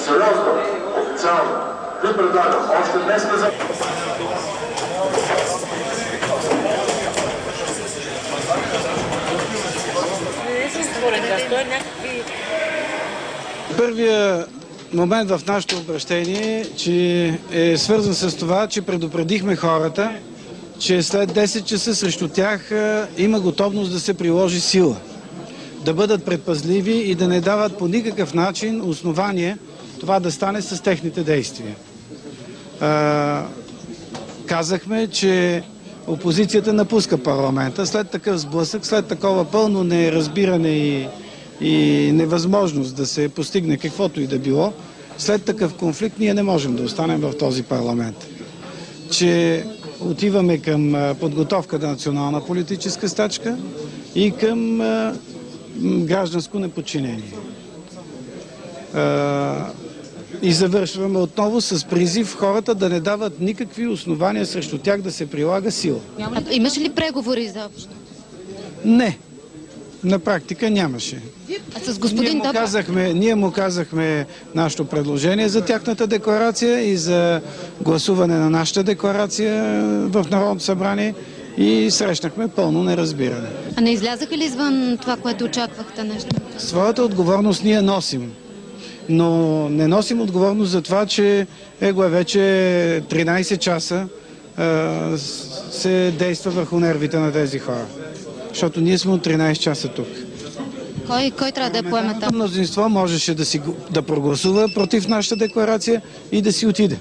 Сериозно, официално, ви предлагам още днес за... Първия момент в нашето обращение, че е свързан с това, че предупредихме хората, че след 10 часа срещу тях има готовност да се приложи сила. Да бъдат предпазливи и да не дават по никакъв начин основание това да стане с техните действия. Казахме, че опозицията напуска парламента след такъв сблъсък, след такова пълно неразбиране и невъзможност да се постигне каквото и да било. След такъв конфликт ние не можем да останем в този парламент. Че отиваме към подготовка на национална политическа стачка и към гражданско неподчинение. И завършваме отново с призив хората да не дават никакви основания срещу тях да се прилага сила. Имаше ли преговори изобщо? Не. На практика нямаше. А с господин Ние му казахме нашето предложение за тяхната декларация и за гласуване на нашата декларация в Народното събрание и срещнахме пълно неразбиране. А не излязаха ли извън това, което очаквахте нещо? Своята отговорност ние носим. Но не носим отговорност за това, че вече 13 часа се действа върху нервите на тези хора. Защото ние сме от 13 часа тук. Кой трябва да я поеме там? Мнозинство можеше да прогласува против нашата декларация и да си отиде.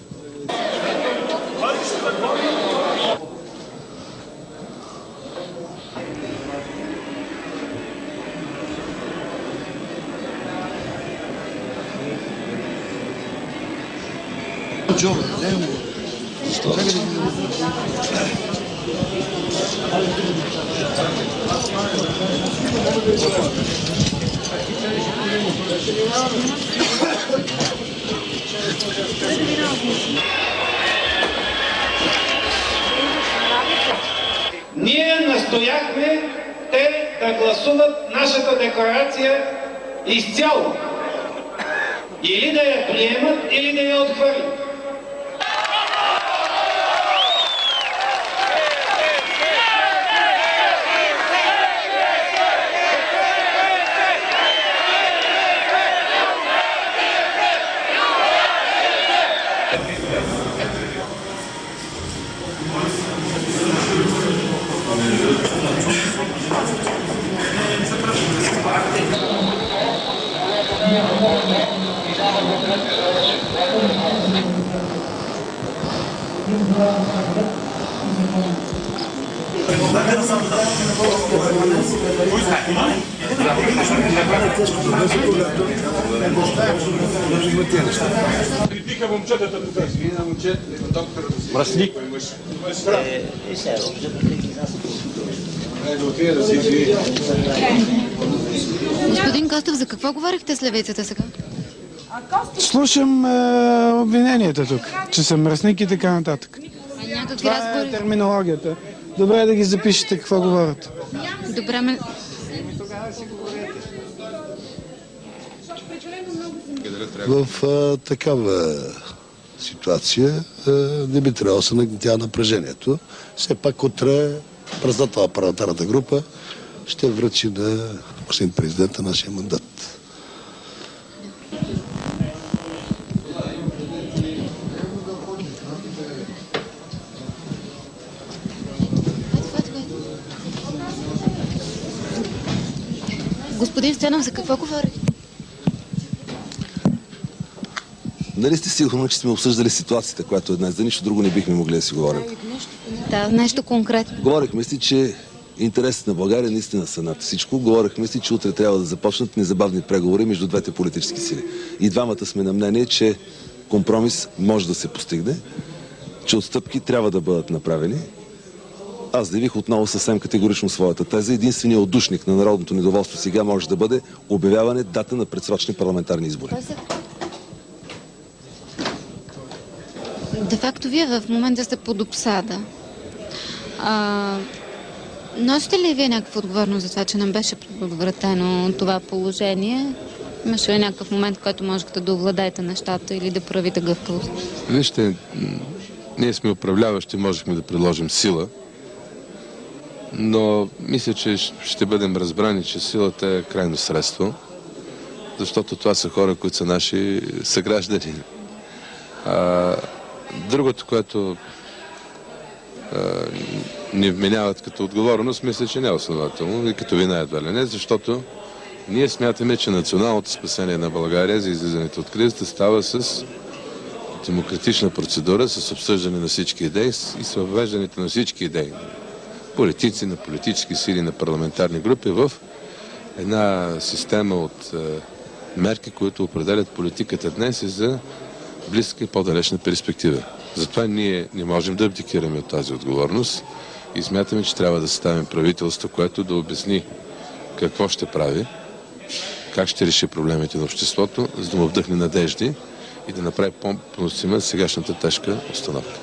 Ние настояхме те да гласуват нашата декларация изцяло. Или да я приемат, или да я отхвърлят. Критика момчетата тук. Мръсник. Господин Костов, за какво говорихте с левицата сега? Слушам обвиненията тук, че съм мръсник и така нататък. Някакви Това е разговори. терминологията. Добре е да ги запишете какво говорят. Добре, В такава ситуация не би трябвало да се нагнетява напрежението. Все пак утре председател на парламентарната група ще връчи на господин президента нашия мандат. Господин Стоянов, за какво говорихте? Нали сте сигурни, че сме обсъждали ситуацията, която е днес? За нищо друго не бихме могли да си говорим. Да, нещо конкретно. Говорихме си, че интересите на България наистина са над всичко. Говорихме си, че утре трябва да започнат незабавни преговори между двете политически сили. И двамата сме на мнение, че компромис може да се постигне, че отстъпки трябва да бъдат направени. Аз заявих отново съвсем категорично своята теза. Единственият отдушник на народното недоволство сега може да бъде обявяване дата на предсрочни парламентарни избори. Де-факто вие в момента сте под обсада. Носите ли вие някаква отговорност за това, че нам беше предотвратено това положение? Имаше ли някакъв момент, в който можете да овладеете нещата или да проявите гъвкавост? Вижте, ние сме управляващи, можехме да предложим сила, но мисля, че ще бъдем разбрани, че силата е крайно средство, защото това са хора, които са наши съграждани. Другото, което ни вменяват като отговорност, мисля, че не е основателно и като вина едва ли не, защото ние смятаме, че националното спасение на България за излизането от кризата става с демократична процедура, с обсъждане на всички идеи и с въвеждането на всички идеи. Политици, на политически сили, на парламентарни групи в една система от мерки, които определят политиката днес и за близка и по-далечна перспектива. Затова ние не можем да абдикираме от тази отговорност и смятаме, че трябва да съставим правителство, което да обясни какво ще прави, как ще реши проблемите на обществото, за да му вдъхне надежди и да направи по-поносима сегашната тежка установка.